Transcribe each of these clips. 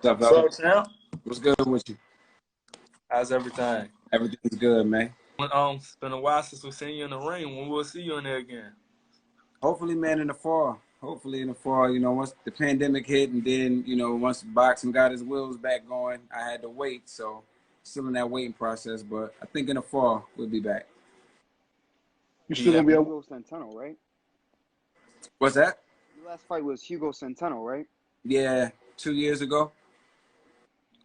What's What's up, up, champ? What's good with you? How's everything? Everything's good, man. It's been a while since we've seen you in the ring. When we'll see you in there again? Hopefully, man, in the fall. Hopefully in the fall, once the pandemic hit and then, once boxing got his wheels back going, I had to wait. So still in that waiting process, but I think in the fall we'll be back. You still gonna be Hugo Centeno, right? What's that? Your last fight was Hugo Centeno, right? Yeah, 2 years ago.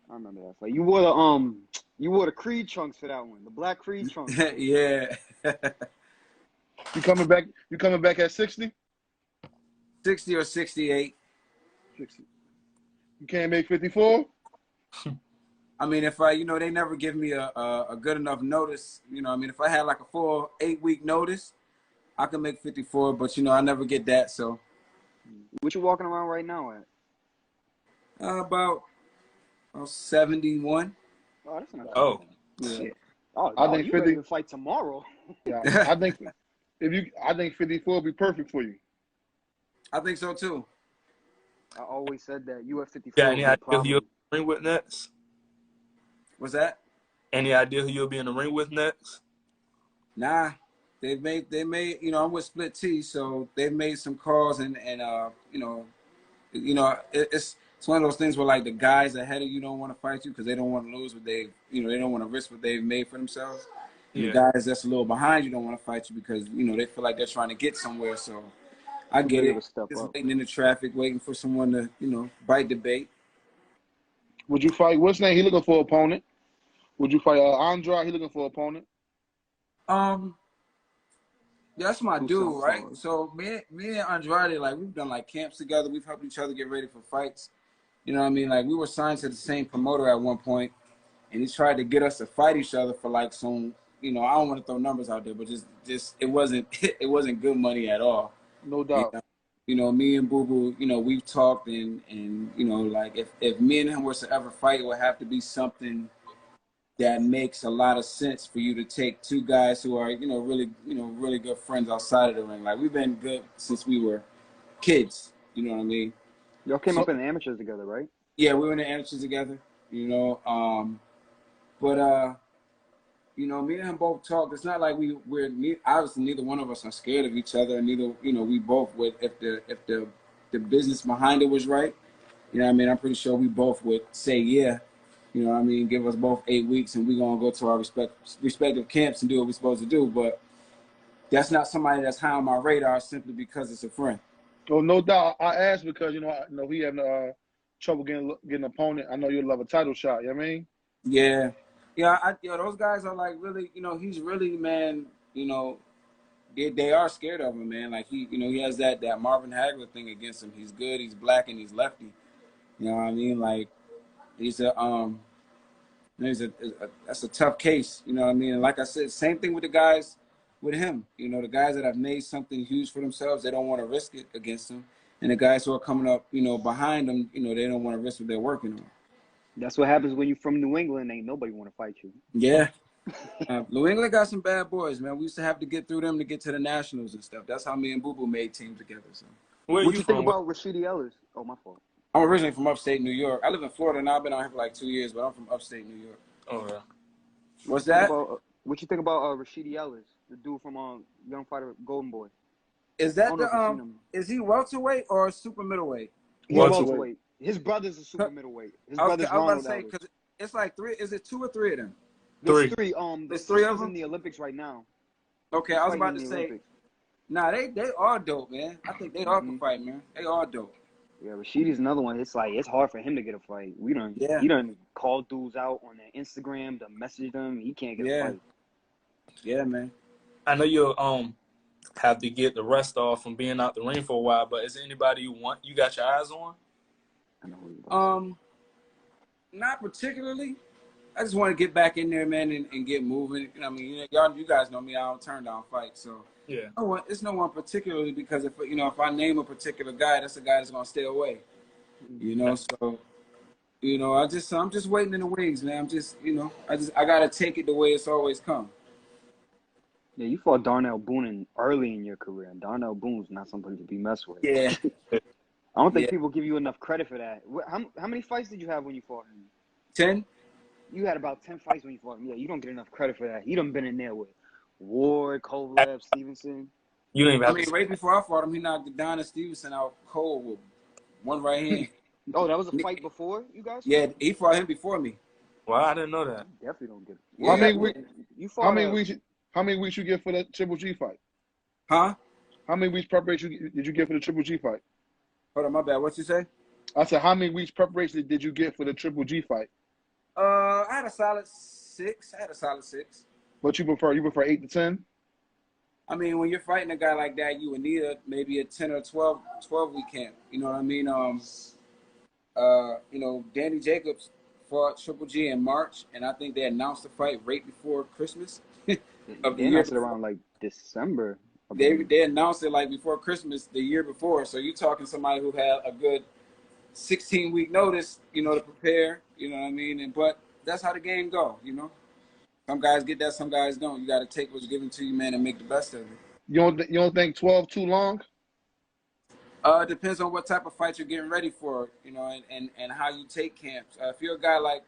I remember that fight. You wore the Creed trunks for that one, the black Creed trunks. Yeah. You coming back? You coming back at 60? 60 or 68. 60. You can't make 54? I mean, if they never give me a good enough notice, if I had like a full 8-week notice, I can make 54, but, I never get that, so. What you walking around right now at? About 71. Oh, that's not bad. Yeah. Oh, I think you 50 ready to fight tomorrow. Yeah, I think 54 would be perfect for you. I think so too. I always said that you at 54. Yeah, any idea who you'll be in the ring with next? What's that? Any idea who you'll be in the ring with next? Nah, they made. I'm with Split T, so they've made some calls and it's one of those things where like the guys ahead of you don't want to fight you because they don't want to lose what they don't want to risk what they've made for themselves. Yeah. The guys that's a little behind you don't want to fight you because they feel like they're trying to get somewhere. So I get it. Just waiting in the traffic, waiting for someone to bite the bait. Would you fight? What's name? He looking for opponent. Would you fight Andrade? He looking for opponent. That's my dude, right? So me and Andrade, like we've done like camps together. We've helped each other get ready for fights. You know what I mean? Like we were signed to the same promoter at one point, and he tried to get us to fight each other for like some. I don't want to throw numbers out there, but just it wasn't good money at all. No doubt. Me and Boo Boo, we've talked and like if me and him was to ever fight, it would have to be something that makes a lot of sense for you to take two guys who are, really good friends outside of the ring. Like we've been good since we were kids. You know what I mean? Y'all came up in the amateurs together, right? Yeah, we were in the amateurs together. Me and him both talk. It's not like we're obviously neither one of us are scared of each other. Neither, we both would if the business behind it was right. You know what I mean? I'm pretty sure we both would say yeah. You know what I mean? Give us both 8 weeks and we're gonna go to our respective camps and do what we're supposed to do. But that's not somebody that's high on my radar simply because it's a friend. Oh, no doubt. I asked because I know he having trouble getting an opponent. I know you'll love a title shot. You know what I mean? Yeah. Yeah, those guys are like really, he's really, man, they are scared of him, man. Like he has that Marvin Hagler thing against him. He's good, he's black, and he's lefty. You know what I mean? Like that's a tough case. You know what I mean? And like I said, same thing with the guys with him. The guys that have made something huge for themselves, they don't want to risk it against him. And the guys who are coming up, behind them, they don't want to risk what they're working on. That's what happens when you're from New England. Ain't nobody want to fight you. Yeah. New England got some bad boys, man. We used to have to get through them to get to the Nationals and stuff. That's how me and Boo Boo made teams together. So. What you think about Rashidi Ellis? Oh, my fault. I'm originally from upstate New York. I live in Florida now. I've been out here for like 2 years, but I'm from upstate New York. Oh, yeah. What's that? What you think about Rashidi Ellis, the dude from Young Fighter Golden Boy? Is that is he welterweight or super middleweight? Welterweight. His brother's a super middleweight. His brother's I was Ronald about to say, because it's like three. Is it 2 or 3 of them? There's three. There's 3 of them in the Olympics right now. Okay, I was about to say. Nah, they all dope, man. I think they all can fight, man. They all dope. Yeah, Rashidi's another one. It's like it's hard for him to get a fight. He done called dudes out on their Instagram to message them. He can't get a fight. Yeah, man. I know you'll have to get the rest off from being out the ring for a while, but is there anybody you got your eyes on? I know not particularly. I just want to get back in there, man, and get moving. I mean, you guys know me. I don't turn down fights, so yeah. It's no one particularly because if I name a particular guy, that's a guy that's gonna stay away. So I'm just waiting in the wings, man. I'm just I gotta take it the way it's always come. Yeah, you fought Darnell Boone early in your career, and Darnell Boone's not somebody to be messed with. Yeah. I don't think Yeah. people give you enough credit for that. How many fights did you have when you fought him? 10. You had about 10 fights when you fought him. Yeah, you don't get enough credit for that. He done been in there with Ward, Kovalev, Stevenson. You don't even I have mean, to. right before I fought him, he knocked Don and Stevenson out cold with one right hand. Oh, that was a fight before you guys fought? Yeah, he fought him before me. Well, I didn't know that. You definitely don't get it. Yeah, How many weeks? You How fought many weeks? How many weeks you get for the Triple G fight? Huh? How many weeks preparation did you get for the Triple G fight? Hold on, my bad. What you say? I said, how many weeks preparation did you get for the Triple G fight? I had a solid 6. What you prefer? You prefer 8 to 10? I mean, when you're fighting a guy like that, you would need maybe a 10 or 12 week camp. You know what I mean? You know, Danny Jacobs fought Triple G in March, and I think they announced the fight right before Christmas of the They year. announced it around like December. They announced it like before Christmas the year before. So you're talking somebody who had a good 16-week notice, you know, to prepare. You know what I mean? But that's how the game go. You know, some guys get that, some guys don't. You got to take what's given to you, man, and make the best of it. You don't think 12 too long? It depends on what type of fight you're getting ready for, you know, and how you take camps. If you're a guy like,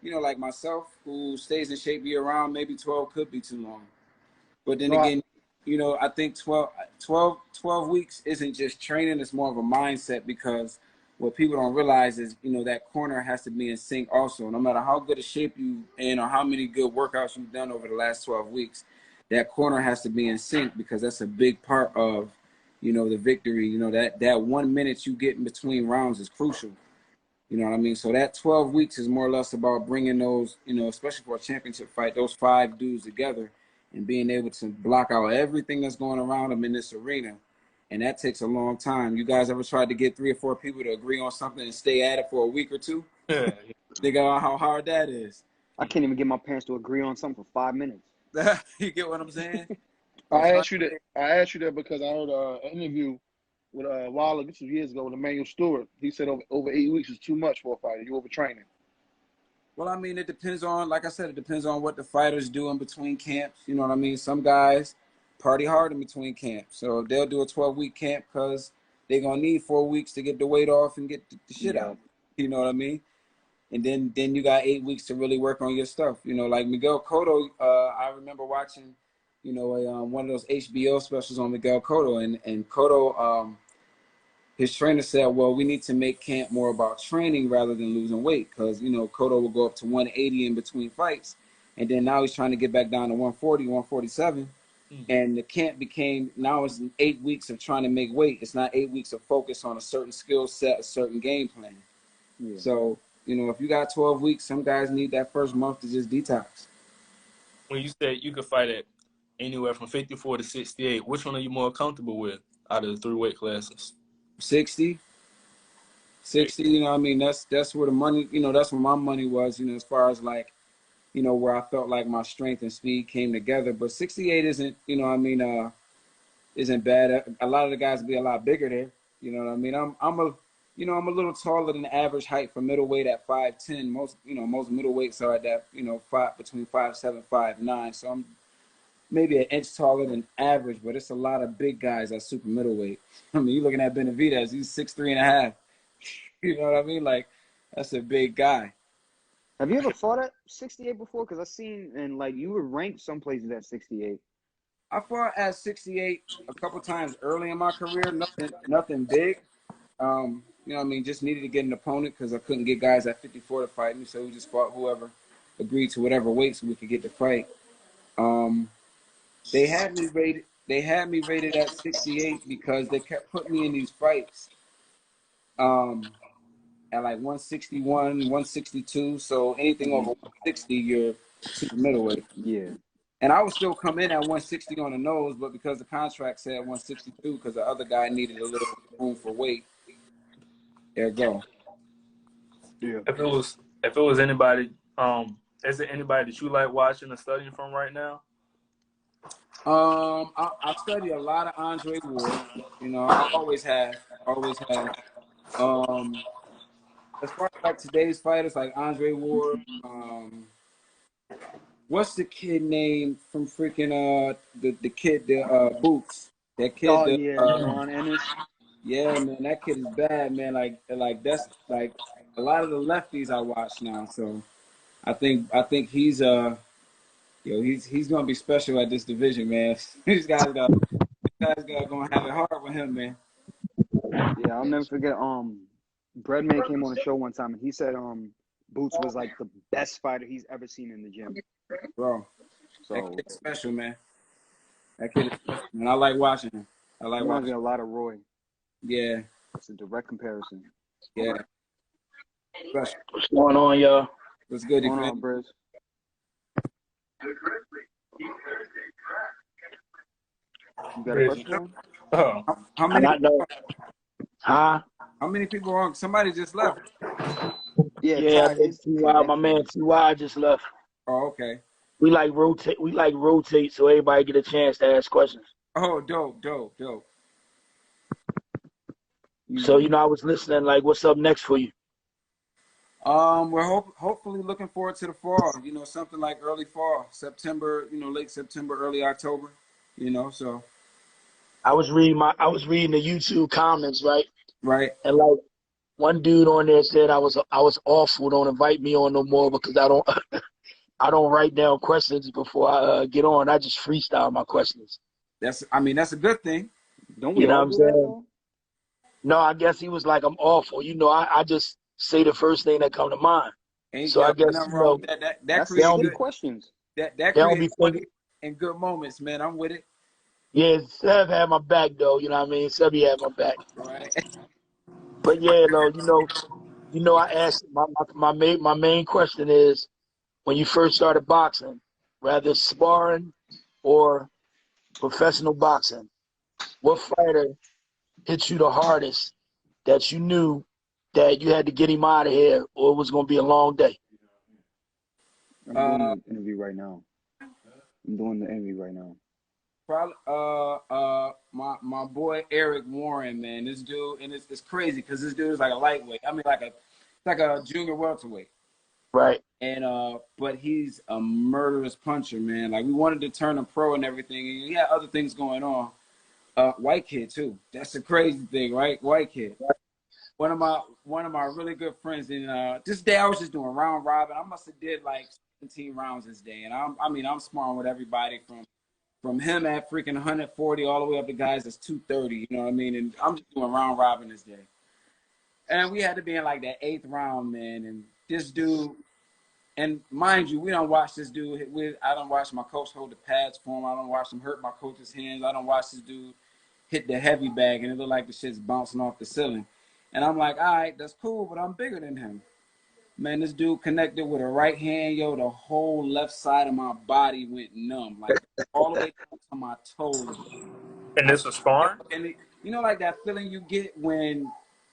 you know, like myself, who stays in shape year round, maybe 12 could be too long. But then again, you know, I think 12 weeks isn't just training, it's more of a mindset, because what people don't realize is, you know, that corner has to be in sync also. No matter how good a shape you in or how many good workouts you've done over the last 12 weeks, that corner has to be in sync, because that's a big part of, you know, the victory. You know, that 1 minute you get in between rounds is crucial. You know what I mean? So that 12 weeks is more or less about bringing those, you know, especially for a championship fight, those 5 dudes together and being able to block out everything that's going around them in this arena. And that takes a long time. You guys ever tried to get 3 or 4 people to agree on something and stay at it for a week or two? Yeah. Think about how hard that is. I can't even get my parents to agree on something for 5 minutes. You get what I'm saying? I asked you that because I heard an interview with a while ago, 2 years ago, with Emmanuel Stewart. He said over 8 weeks is too much for a fighter. You overtraining. Well, I mean, it depends on, like I said, it depends on what the fighters do in between camps. You know what I mean? Some guys party hard in between camps. So they'll do a 12-week camp because they're going to need 4 weeks to get the weight off and get the shit out. You know what I mean? And then you got 8 weeks to really work on your stuff. You know, like Miguel Cotto, I remember watching, you know, one of those HBO specials on Miguel Cotto. And Cotto, his trainer said, well, we need to make camp more about training rather than losing weight, because, you know, Cotto will go up to 180 in between fights. And then now he's trying to get back down to 140, 147. And the camp became, now it's 8 weeks of trying to make weight. It's not 8 weeks of focus on a certain skill set, a certain game plan. Yeah. So, you know, if you got 12 weeks, some guys need that first month to just detox. When you said you could fight at anywhere from 54 to 68, which one are you more comfortable with out of the 3 weight classes? 60, you know what I mean? That's where the money, you know, that's where my money was, you know, as far as like, you know, where I felt like my strength and speed came together. But 68 isn't, you know what I mean, isn't bad. A lot of the guys will be a lot bigger there. You know what I mean? I'm a little taller than the average height for middleweight at 5'10". Most middleweights are at that, you know, between 5'7", 5'9". So I'm maybe an inch taller than average, but it's a lot of big guys at super middleweight. I mean, you're looking at Benavidez, he's 6'3.5". You know what I mean? Like, that's a big guy. Have you ever fought at 68 before? Because I've seen, and like, you were ranked some places at 68. I fought at 68 a couple times early in my career. Nothing big. You know what I mean? Just needed to get an opponent because I couldn't get guys at 54 to fight me. So we just fought whoever agreed to whatever weight so we could get the fight. They had me rated at 68 because they kept putting me in these fights at like 161, 162. So anything over 160, you're super middleweight. Yeah. And I would still come in at 160 on the nose, but because the contract said 162, because the other guy needed a little room for weight, there you go. Yeah. If it was anybody, is there anybody that you like watching or studying from right now? I study a lot of Andre Ward. You know, I always have. As far as like today's fighters, like Andre Ward, what's the kid name from freaking the kid Boots? That kid. Ron Ennis. Yeah, man, that kid is bad, man. Like that's like a lot of the lefties I watch now. So I think he's gonna be special at this division, man. These guys gonna have it hard with him, man. Yeah, I'll never forget. Breadman came on the show one time and he said Boots was like the best fighter he's ever seen in the gym. Bro, So that kid's special, man. That kid is special, man. I like watching him. I like reminds me watching. a lot of Roy. Yeah, It's a direct comparison. yeah. Special. What's going on, y'all? What's good, What's going Chris? on, Briz? You got a Briz. question? Oh, How I many? not know. Huh? How many people are on? Somebody just left. Yeah, I Ty, think his TY, my man TY just left. Oh, okay. We like rotate so everybody get a chance to ask questions. Oh, dope. So, I was listening, like, what's up next for you? We're hopefully looking forward to the fall. Something like early fall, September. Late September, early October. So I was reading the YouTube comments, right? right. And like one dude on there said I was awful, don't invite me on no more because I don't I don't write down questions before I get on. I just freestyle my questions. That's a good thing. Don't we You know all what I'm do that, saying? though? No, I guess he was like, I'm awful. I just say the first thing that come to mind. Ain't So I guess, nothing wrong with that. That That's creates don't slick be- questions. that they don't be creates funny thinking. and good moments, man. I'm with it. Yeah, Seb had my back though. You know what I mean? Sebbie had my back. Right. But yeah, though, I asked my main question is when you first started boxing, rather sparring or professional boxing, what fighter hit you the hardest that you knew that you had to get him out of here or it was going to be a long day? I'm doing the interview right now. Probably my boy Eric Warren, man. This dude, and it's crazy because this dude is like a lightweight. I mean, like a junior welterweight. Right. And but he's a murderous puncher, man. Like we wanted to turn him pro and everything, and he had other things going on. White kid too. That's the crazy thing, right? White kid. One of my really good friends. And this day I was just doing round robin. I must have did like 17 rounds this day, and I'm sparring with everybody from him at freaking 140 all the way up to guys that's 230. You know what I mean? And I'm just doing round robin this day. And we had to be in like that 8th round, man. And this dude, and mind you, we don't watch this dude. I don't watch my coach hold the pads for him. I don't watch him hurt my coach's hands. I don't watch this dude hit the heavy bag and it looked like the shit's bouncing off the ceiling. And I'm like, all right, that's cool, but I'm bigger than him. Man, this dude connected with a right hand, yo. The whole left side of my body went numb, like all the way down to my toes. and this was sparring? And like that feeling you get when,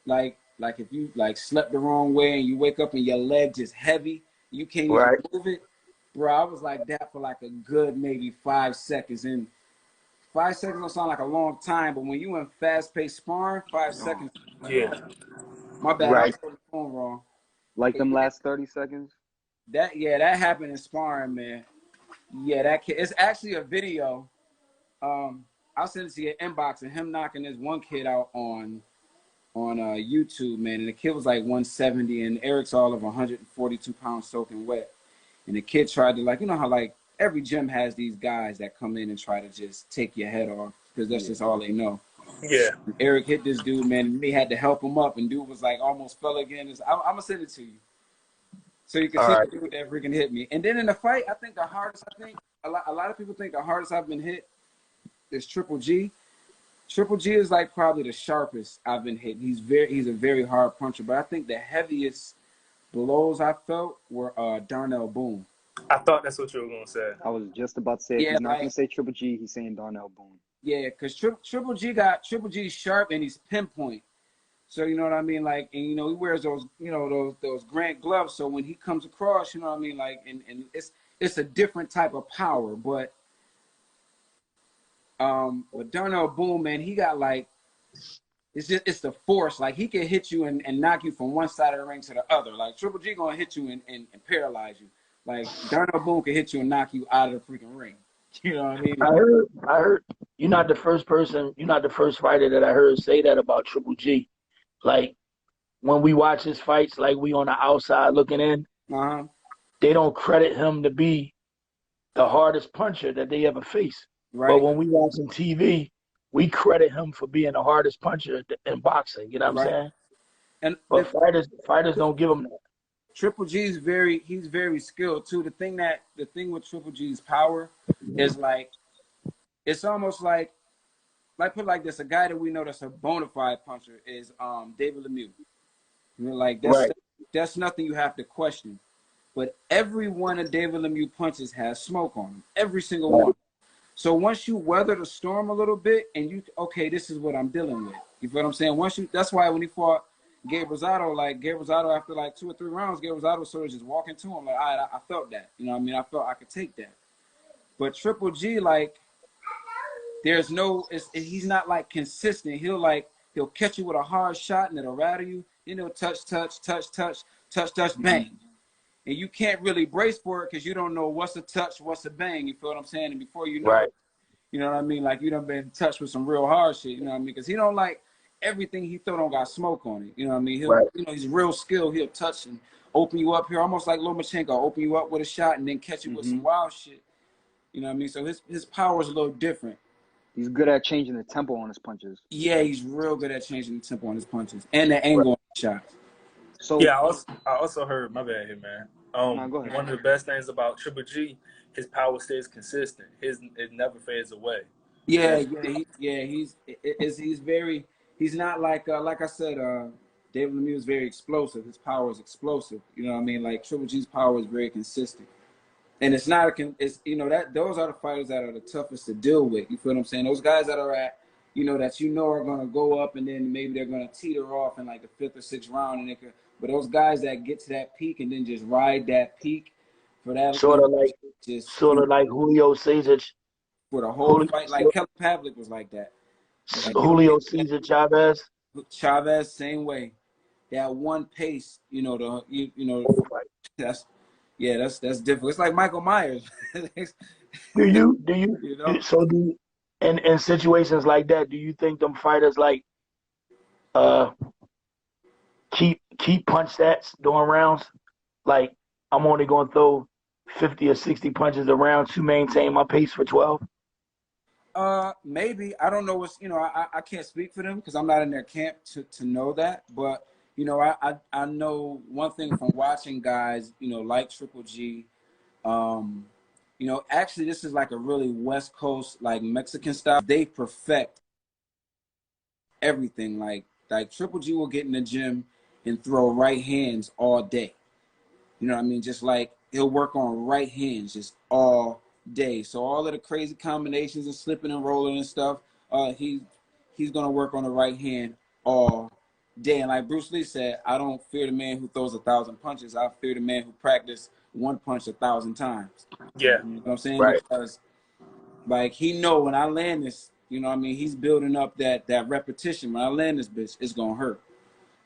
like if you like slept the wrong way and you wake up and your leg just heavy, you can't even Right. move it. Bro, I was like that for like a good maybe 5 seconds. And 5 seconds don't sound like a long time, but when you in fast-paced sparring, 5 seconds. Yeah. My bad, I Right. was on the phone wrong. Like them last 30 seconds? That happened in sparring, man. Yeah, that kid. It's actually a video. I'll send it to your inbox and him knocking this one kid out on YouTube, man. And the kid was like 170, and Eric's all of 142 pounds soaking wet. And the kid tried to, like, you know how like every gym has these guys that come in and try to just take your head off because that's just all they know. Yeah. Eric hit this dude, man, and they had to help him up, and dude was like almost fell again. I'm gonna send it to you so you can see the dude that freaking hit me. And then in the fight, I think a lot of people think the hardest I've been hit is Triple G. Triple G is like probably the sharpest I've been hit. He's a very hard puncher, but I think the heaviest blows I felt were Darnell Boone. I thought that's what you were gonna say. I was just about to say, Yeah, he's not like- going to say Triple G, he's saying Darnell Boone. Yeah, because Triple G sharp and he's pinpoint. So you know what I mean, like, and he wears those those Grant gloves. So when he comes across, you know what I mean, like, and it's a different type of power. But with Darnell Boone, man, he got like it's the force. Like he can hit you and knock you from one side of the ring to the other. Like Triple G gonna hit you and paralyze you. Like Darnell Boone can hit you and knock you out of the freaking ring. You know what I mean? I heard you're not the first fighter that I heard say that about Triple G. Like when we watch his fights, like we on the outside looking in, they don't credit him to be the hardest puncher that they ever faced. Right. But when we watching TV, we credit him for being the hardest puncher in boxing. You know what I'm saying? And but fighters don't give him that. Triple G is he's very skilled too. The thing with Triple G's power is like, it's almost like put it like this: a guy that we know that's a bona fide puncher is David Lemieux. You know, like that's nothing you have to question. But every one of David Lemieux punches has smoke on them. Every single one. So once you weather the storm a little bit and okay, this is what I'm dealing with. You feel what I'm saying? That's why when he fought Gabe Rosado, after like 2 or 3 rounds, Gabe Rosado sort of just walking to him like, all right, I felt that. You know what I mean? I felt I could take that. But Triple G, like, he's not like consistent. He'll catch you with a hard shot and it'll rattle you. Then he'll touch, bang. And you can't really brace for it because you don't know what's a touch, what's a bang. You feel what I'm saying? And before you know it, you know what I mean? Like, you done been touched with some real hard shit. You know what I mean? Because he don't like everything he throw don't got smoke on it. You know what I mean? You know, he's real skilled. He'll touch and open you up here, almost like Lomachenko, open you up with a shot and then catch you with some wild shit. You know what I mean? So his power is a little different. He's good at changing the tempo on his punches. Yeah, he's real good at changing the tempo on his punches and the angle on the shots. So yeah, I also heard, my bad here, man. Go ahead. One of the best things about Triple G, his power stays consistent. It never fades away. He's not like I said, David Lemieux is very explosive. His power is explosive. You know what I mean? Like Triple G's power is very consistent. And those are the fighters that are the toughest to deal with. You feel what I'm saying? Those guys that are at, are going to go up and then maybe they're going to teeter off in like the 5th or 6th round. But those guys that get to that peak and then just ride that peak for that. Sort of like Julio Cesar. For the whole fight. Like Kelly Pavlik was like that. Like Julio Cesar Chavez. Chavez, same way. That one pace, that's difficult. It's like Michael Myers. Do you in situations like that, do you think them fighters like keep punch stats during rounds? Like, I'm only gonna throw 50 or 60 punches a round to maintain my pace for 12? Maybe. I don't know what's, I can't speak for them because I'm not in their camp to know that. But, I know one thing from watching guys, like Triple G. Actually this is like a really West Coast, like Mexican style. They perfect everything. Like Triple G will get in the gym and throw right hands all day. You know what I mean? Just like he'll work on right hands just all day. So all of the crazy combinations and slipping and rolling and stuff, he's gonna work on the right hand all day. And like Bruce Lee said, I don't fear the man who throws 1,000 punches. I fear the man who practiced one punch 1,000 times. Yeah. You know what I'm saying? Right. Because like he know when I land this, he's building up that repetition. When I land this bitch, it's gonna hurt.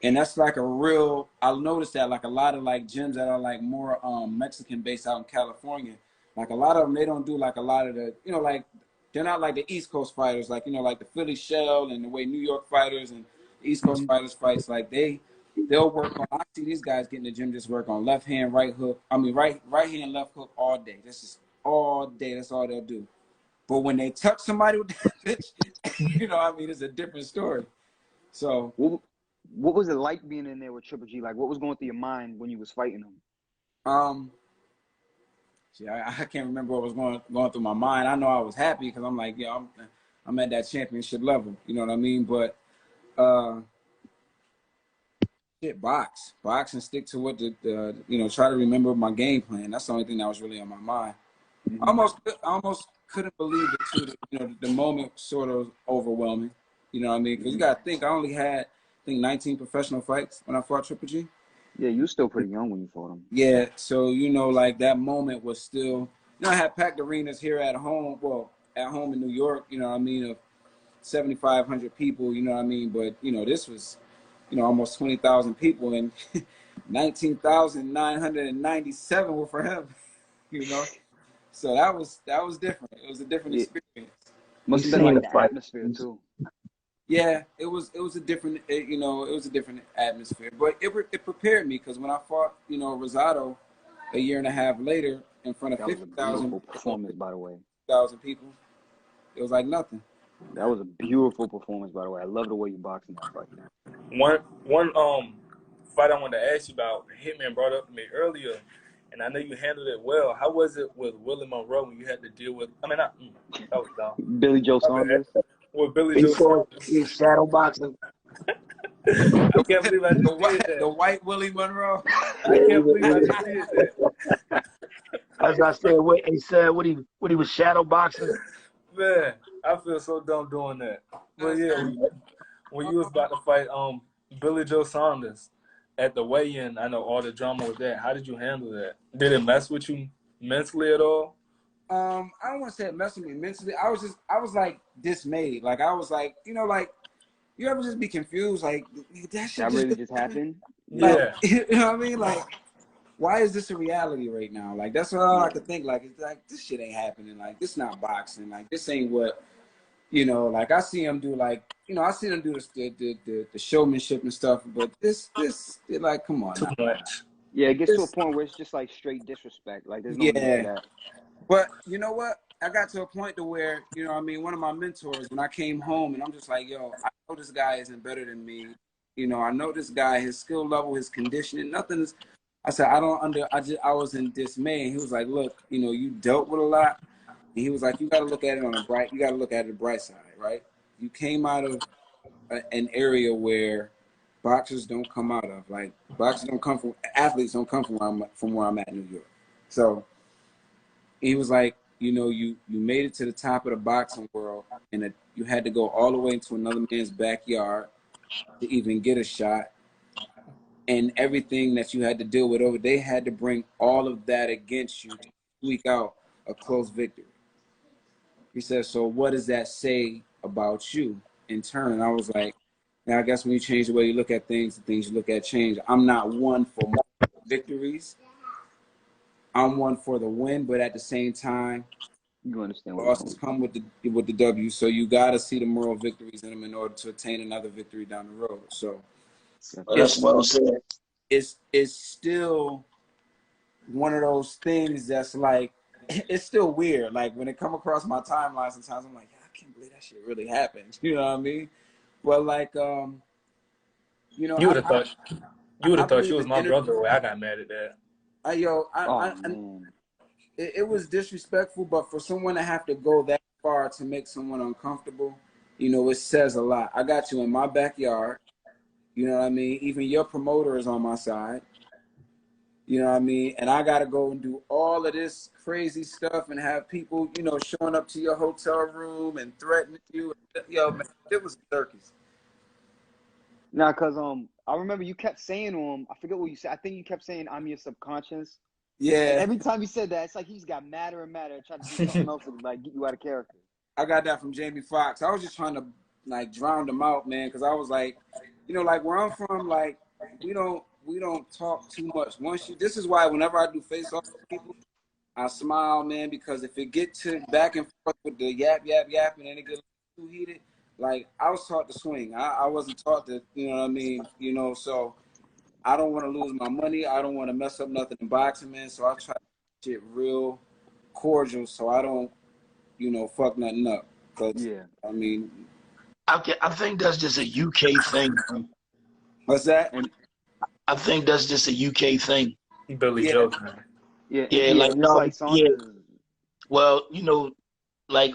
And that's like I'll notice that like a lot of like gyms that are like more Mexican based out in California, like a lot of them, they don't do like a lot of the, like they're not like the East Coast fighters, like, like the Philly Shell and the way New York fighters and East Coast fighters fights, like they'll work on, I see these guys get in the gym, just work on left hand, right hook. I mean, right hand, left hook all day. That's just all day. That's all they'll do. But when they touch somebody with that bitch, it's a different story. So what was it like being in there with Triple G? Like, what was going through your mind when you was fighting him? I can't remember what was going through my mind. I know I was happy because I'm like, I'm at that championship level. You know what I mean? But box and stick to what try to remember my game plan. That's the only thing that was really on my mind. I almost couldn't believe it too. The moment sort of overwhelming. You know what I mean? Because you got to think, I only had 19 professional fights when I fought Triple G. Yeah, you were still pretty young when you fought him. Yeah, so like that moment was still. I had packed arenas here at home. Well, at home in New York. You know what I mean, of 7,500 people. You know what I mean, but this was, almost 20,000 people, and 19,997 were for him. So that was different. It was a different Yeah. experience. Must You have been seen like the the fight. atmosphere too. Yeah, it was a different, you know, it was a different atmosphere. But it prepared me because when I fought, you know, Rosado a year and a half later in front of That was a 50,000 beautiful performance, by the way. people, it was like nothing. That was a beautiful performance, by the way. I love the way you boxed in that fight. One fight I wanted to ask you about, Hitman brought up to me earlier, and I know you handled it well. How was it with Willie Monroe when you had to deal with? I mean, that was dumb. Billy Joe Saunders. With Billy Joe Saunders. He's shadow boxing. I can't believe I just did The that. white Willie Monroe. I can't believe I just did that. As I said, he said what he was shadow boxing. Man, I feel so dumb doing that. But yeah, when you was about to fight Billy Joe Saunders at the weigh-in, I know all the drama with that. How did you handle that? Did it mess with you mentally at all? I don't want to say it messed with me mentally. I was like dismayed. Like I was like, you know, like you ever just be confused, like that shit That really just happened. Yeah. You know what I mean? Like, why is this a reality right now? Like that's all I could think. Like it's like this shit ain't happening. Like this not boxing. Like this ain't what, you know. Like I see them do. Like you know, I see them do the showmanship and stuff. But this like, come on. Too much. Yeah, it gets to a point where it's just like straight disrespect. Like there's no need for that. But you know what? I got to a point to where, you know, I mean, one of my mentors, when I came home and I'm just like, yo, I know this guy isn't better than me. You know, I know this guy, his skill level, his conditioning, nothing is. I said, I was in dismay. And he was like, look, you know, you dealt with a lot. And he was like, you got to look at it on the bright side, right? You came out of an area where boxers don't come out of. Like, athletes don't come from where I'm at in New York. So he was like, you know, you made it to the top of the boxing world, and you had to go all the way into another man's backyard to even get a shot. And everything that you had to deal with over, they had to bring all of that against you to squeak out a close victory. He said, so what does that say about you in turn? And I was like, now I guess when you change the way you look at things, the things you look at change. I'm not one for victories. I'm one for the win, but at the same time, You understand what losses come with the W. So you got to see the moral victories in them in order to attain another victory down the road. So That's well said. it's still one of those things that's like, it's still weird. Like when it come across my timeline, sometimes I'm like, I can't believe that shit really happened. You know what I mean? But like, you know, You would have thought she was my brother the way I got mad at that. It was disrespectful, but for someone to have to go that far to make someone uncomfortable, you know, it says a lot. I got you in my backyard. You know what I mean? Even your promoter is on my side. You know what I mean? And I got to go and do all of this crazy stuff and have people, you know, showing up to your hotel room and threatening you. Yo, man, it was a circus. Nah, because I remember you kept saying to him, I forget what you said. I think you kept saying, I'm your subconscious. Yeah. And every time you said that, it's like he just got madder and madder and tried to do something else to like get you out of character. I got that from Jamie Foxx. I was just trying to like drown them out, man, because I was like, you know, like where I'm from, like we don't talk too much. This is why whenever I do face off with people, I smile, man, because if it get to back and forth with the yap and then it gets too heated, like I was taught to swing. I wasn't taught to, you know what I mean, you know, so I don't want to lose my money. I don't want to mess up nothing in boxing, man. So I try to keep shit real cordial so I don't, you know, fuck nothing up. Yeah. I mean, I think that's just a UK thing. What's that? And I think that's just a UK thing. Billy Joe. Yeah, like no, like yeah. Well, you know, like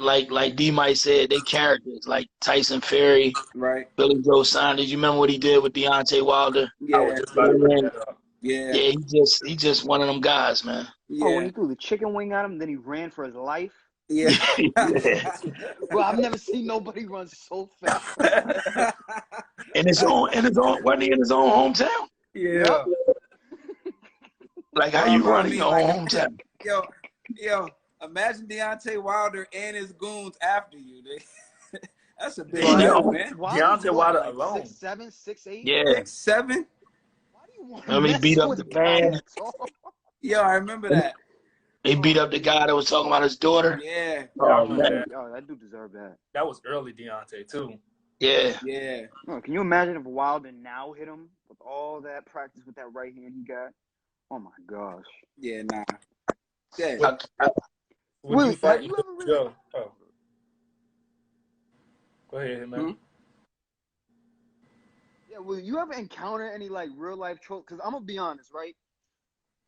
D Mike said, they characters like Tyson Fury, right? Billy Joe Saunders. You remember what he did with Deontay Wilder? Yeah, yeah. He just one of them guys, man. Yeah. Oh, when he threw the chicken wing at him, then he ran for his life. Yeah. Bro, I've never seen nobody run so fast. in his own, wasn't he in his own hometown? Yeah. Like how you run in your own hometown? Yo, imagine Deontay Wilder and his goons after you. That's a big deal, man. Deontay Wilder alone. 6'7", 6'8"? Yeah. 6'7"? Why do you want Let me beat up the man. Yo, I remember that. They beat up the guy that was talking about his daughter. Yeah. Oh, man. Oh, that dude deserved that. That was early Deontay, too. Yeah. Yeah. Oh, can you imagine if Wilder now hit him with all that practice with that right hand he got? Oh my gosh. Yeah, nah. Yeah. Would you Wait, fight have you ever really? Go ahead, man. Hmm? Yeah, will you ever encounter any like real life troll? Because I'm gonna be honest, right?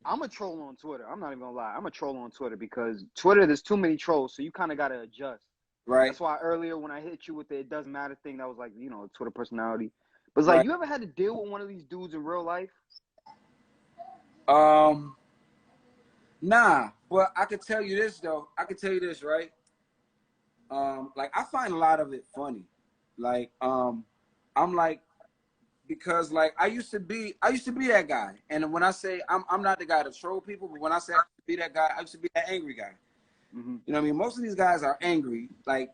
I'm a troll on Twitter. I'm not even gonna lie. I'm a troll on Twitter because Twitter, there's too many trolls, so you kind of gotta adjust. Right. That's why earlier when I hit you with the "it doesn't matter" thing, that was like, you know, Twitter personality. But it's like, Right. you ever had to deal with one of these dudes in real life? Nah. But I could tell you this though. I could tell you this, right? Like I find a lot of it funny. Like, I'm like, because like I used to be that guy. And when I say I'm not the guy to troll people, but when I say I used to be that guy, I used to be that angry guy. Mm-hmm. You know what I mean? Most of these guys are angry. Like,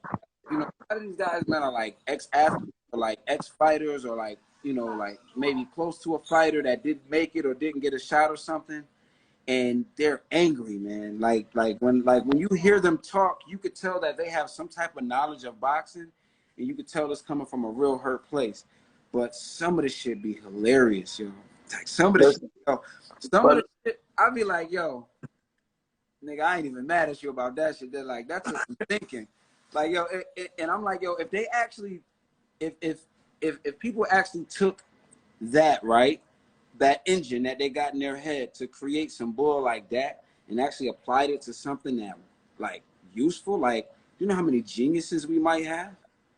you know, a lot of these guys, man, are like ex-athletes or like ex-fighters or like, you know, like maybe close to a fighter that didn't make it or didn't get a shot or something. And they're angry, man. Like when you hear them talk, you could tell that they have some type of knowledge of boxing, and you could tell it's coming from a real hurt place. But some of the shit be hilarious, yo. Like some of the shit, yo, I'd be like, yo, nigga, I ain't even mad at you about that shit. They're like, that's what I'm thinking. Like, yo, and I'm like, yo, if they actually, if people actually took that, right, that engine that they got in their head to create some bull like that and actually applied it to something that, like, useful, like, you know how many geniuses we might have?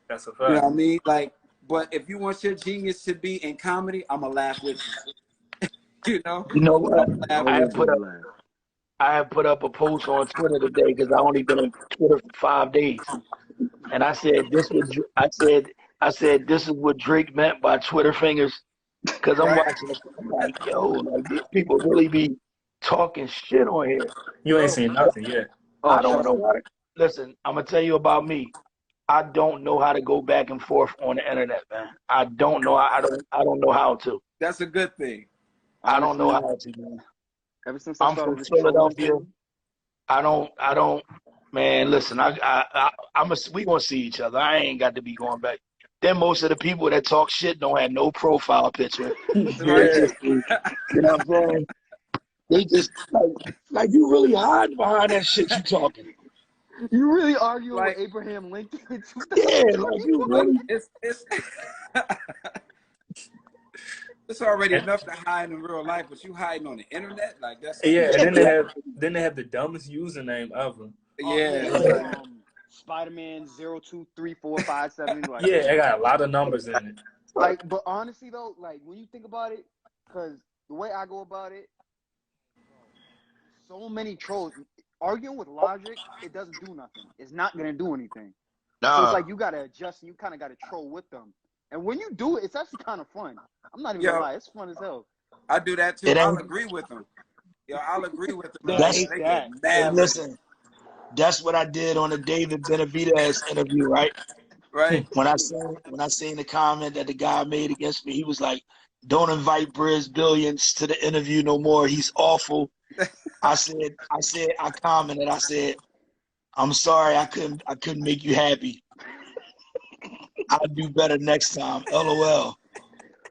That's a fact. You know what I mean? Like, but if you want your genius to be in comedy, I'm going to laugh with you. You know? You know what? I Always have put up a post on Twitter today because I only been on Twitter for 5 days, and I said this is what Drake meant by Twitter fingers, because I'm watching it, I'm like, yo, like these people really be talking shit on here. You ain't seen nothing yet. I don't know how to listen. I'm gonna tell you about me. I don't know how to go back and forth on the internet, man. I don't know. I don't know how to. That's a good thing. I don't know how to, man. Ever since I'm from Philadelphia. I don't, man, listen, we gonna see each other. I ain't got to be going back. Then most of the people that talk shit don't have no profile picture. Right. You know what I'm saying? They just like you really hiding behind that shit you talking. You really arguing like, with Abraham Lincoln? Yeah, like you really. It's already enough to hide in real life, but you hiding on the internet, like that's And then they have the dumbest username ever. Yeah. Spider-Man 023457. Like, yeah, it got a lot of numbers in it. Like, but honestly though, like when you think about it, because the way I go about it, so many trolls arguing with logic, it doesn't do nothing. It's not gonna do anything. Nah. So it's like you gotta adjust and you kind of gotta troll with them. And when you do it, it's actually kind of fun. I'm not even gonna lie, it's fun as hell. I do that too. I'll agree with them. Yo, I'll agree with them. Listen, that's what I did on the David Benavidez interview, right? Right. When I seen the comment that the guy made against me, he was like, "Don't invite Briz Billions to the interview no more. He's awful." I commented. I said, "I'm sorry, I couldn't make you happy. I'll do better next time. LOL."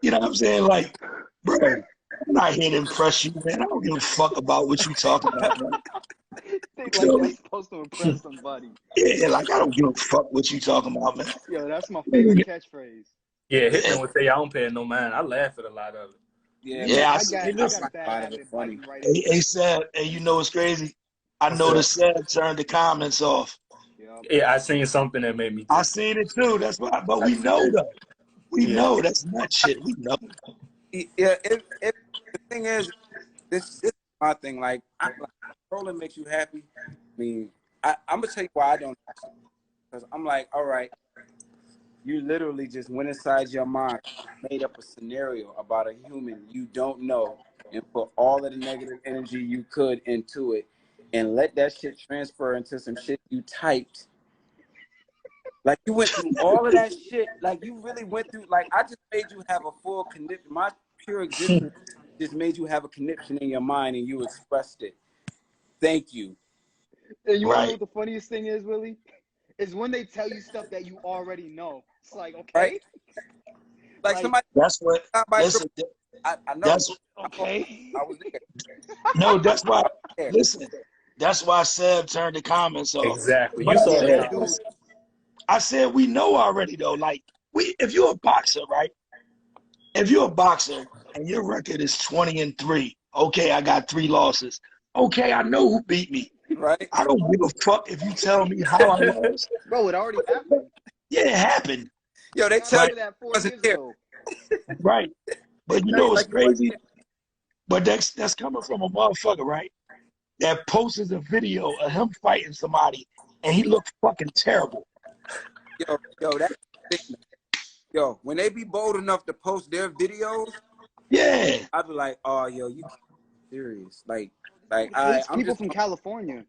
You know what I'm saying? Like, bro, I'm not here to impress you, man. I don't give a fuck about what you talking about, man. Think like you're supposed to impress somebody. Yeah, like I don't give a fuck what you talking about, man. Yo, that's my favorite catchphrase. Yeah, Hitman would say I don't pay no mind. I laugh at a lot of it. Yeah, I got a bad habit funny. Right Hey, Seb, and you know what's crazy? I noticed Seb turned the comments off. Yeah, I seen something that made me. I seen it too. That's why. But we know though. We know that's not shit. We know. Yeah. The thing is, this is my thing. Like trolling makes you happy. I mean, I'm gonna tell you why I don't. Because I'm like, all right, you literally just went inside your mind, made up a scenario about a human you don't know, and put all of the negative energy you could into it, and let that shit transfer into some shit you typed. Like, you went through all of that shit. Like, you really went through, like, I just made you have a full connection. My pure existence just made you have a connection in your mind, and you expressed it. Thank you. And you want to know Right. what the funniest thing is, Willie? Is when they tell you stuff that you already know. It's like, okay. Right? Like somebody That's what. got my Listen. I know. That's Okay. I was there. no. That's why. Yeah. Listen. That's why Seb turned the comments off. Exactly. But You I saw said, that. I said we know already though. Like if you're a boxer, right? If you're a boxer and your record is 20-3, okay, I got 3 losses. Okay, I know who beat me. Right? I don't give a fuck if you tell me how I lost. Bro, it already happened. Yeah, it happened. Yo, they I tell remember you that 4 wasn't years there. ago. Right. But you tell know you what's like you wasn't crazy? But that's coming from a motherfucker, right? That posts a video of him fighting somebody and he looked fucking terrible. Yo, that's yo, when they be bold enough to post their videos, Yeah. I be like, oh, yo, you serious? Like, It's I'm people just from California.